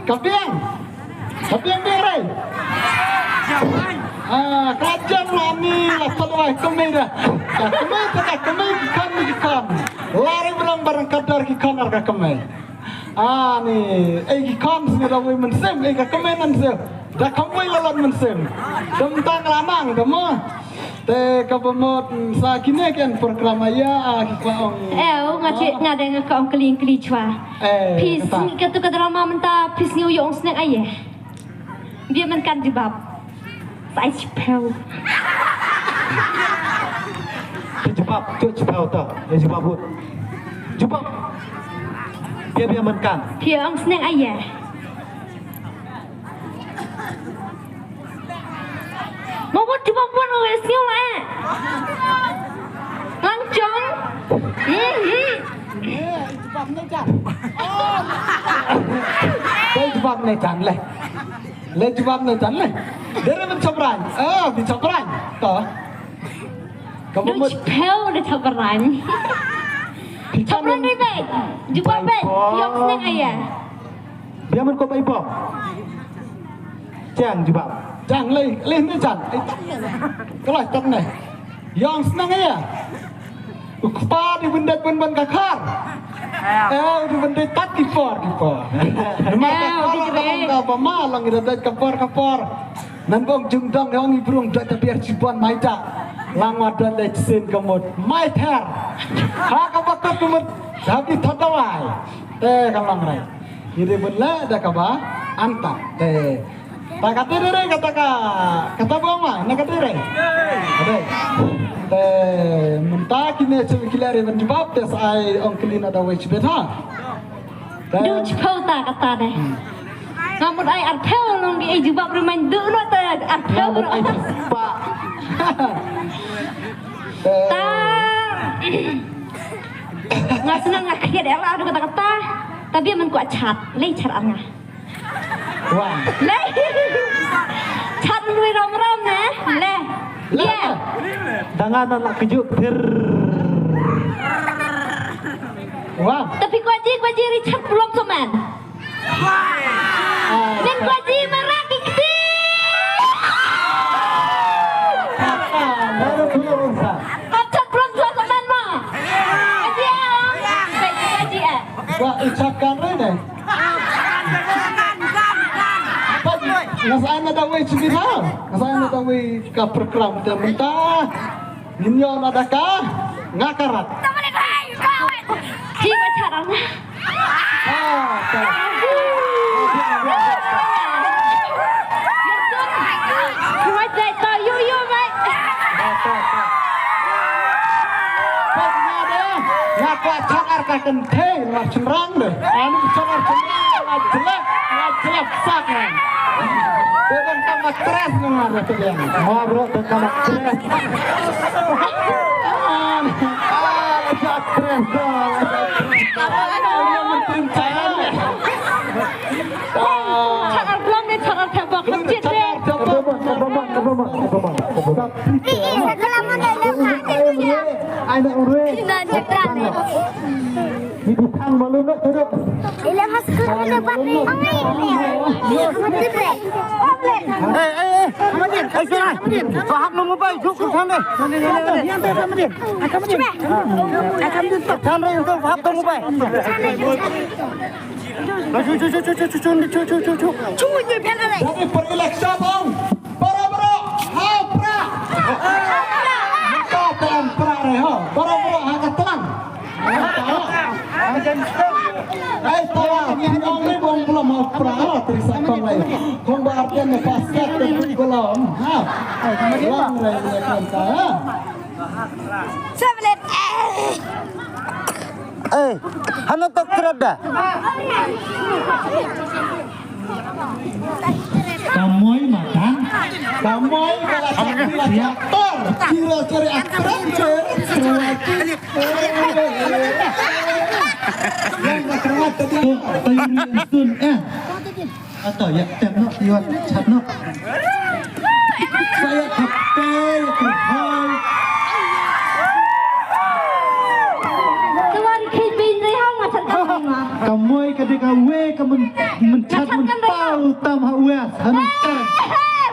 Kapiang dere. Kerajaan lami lah salwai kemera. Kemei ikan. Lari belang barang kadar ikan harga kemei. Nih, ikan sengaja wei mensem, kemei mensem. Dah kemei lalat mensem. Tentang lanang, demo. Te kabamot sa kini kan program ya kita ngade ngakong keling chwa. Pis katu drama menta pis New York snack aye. Dia menkan jebab. Sai chpel. Jebab ta. Ya jebab hut. Jebab. Dia menkan. Dia ong snack aye. Mau jebab pun oleh siu lah. Langsung. Jebab nejan. Jebab nejan leh. Jebab nejan leh. Dere mencobran. Dicobran. Toh. Kamu mau pel de cobran. Cobran ni baik. Jebab baik. Yang snack ayah. Dia men ko bai bo. Jang jebab. Jang leh ni jan. Kalau tak nih. Yang senang ya. Ukpa di benda kakar. Di benda tak kipor. Nama malang kita dah kapor. Nambong jungdang yang ibrung dah biar cipuan maida. Langwat dan leksin kemud maiter. Kabakat kemud tapi tadawai. Kalang rai. Ini benda dah kaba anta. Tak kata dere kata buang mah nak kata dere. Ada. Mentah kini cekilari menjawab tes ai ongkelin ada wajib beta. Du cepau tak kata deh. Namun ai arpel nong di jubab rumah du no ta arpel no. Pak. Ta. Nggak senang nggak kaya deh lah kata-kata. Tapi man kuat cat, leh cat angah. Wah. Leh. Cat lui rom nah. Leh. Ya. Dengan anak kejuk Wah. Tapi kuaji Richard belum teman. Dan kuaji meraki kecil. baru belum sa. Richard belum teman mah. Kuaji ya. Kuaji ya. Wah, ucapkan deh. Nasaan na daw ay sumira. Nasaan na daw ay ka-program. Mentah. Ninyo na da ka. Ngakarat. Jiwa caranya. Kuaji to you baik. Ngakak cakar ka kente. Lah cenderang deh. Anu cakar cenderang. Lah jelek sak kan. Bukan tambah stres nggak tuh yang. Mau bro tambah stres. Agak stres dong. Yang menteri saya. Cakar belum nih cakar tembak kecil deh. Anak urut. Dibutang malu nak turut. Ilang hasil dapat ni. Hamadin, faham nama baik, cukup sampai. Sampai untuk faham nama baik. Cuma je piala ni. Tapi per-election bang. Boro-boro. Pra. Kau pelan pra reho. Boro-boro hangat tenang. Yang ini bong belum mau pra terisa kong lagi. Kong berarti nefasnya belum. Belum lagi kata. Sebelit. Hana tak terada. Kamoy makan. Kamoy kalau aktor. Kira cari aktor. Yang kerawat tadi. Tayun atau ya tengok liwat canok. Saya kapal kerhal. Tuan kipin ni hang macam mana? Kamoy ketika we mencat menpau tam hawas hantar.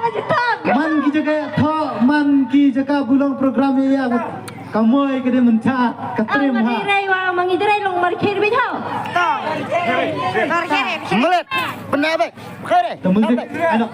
Macam tak. Man ki jaga tho man ki jaga bulang program ya. Kamoy ketika mencat katrim Ang ha. madiray wa mangidiray long marikir bitaw. Melet. Benar baik. Kere. Temu anak.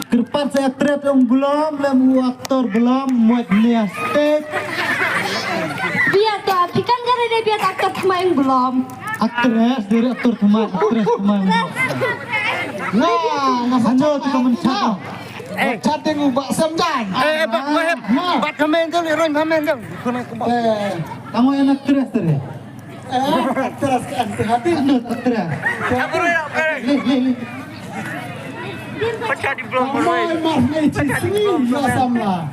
Kerpat saya trap yang belum aktor belum muat nias Biar tu, pikan kan dia biar aktor main belum. aktris dari aktor teman. Nah, hanya kita mencat. Mencat yang ubah semdan. Bat kamen tu, ron kamen tu. Kamu yang aktris tadi. Aktris hati aktris. Pecah di belum Kamu emang macam ni, ya samlah.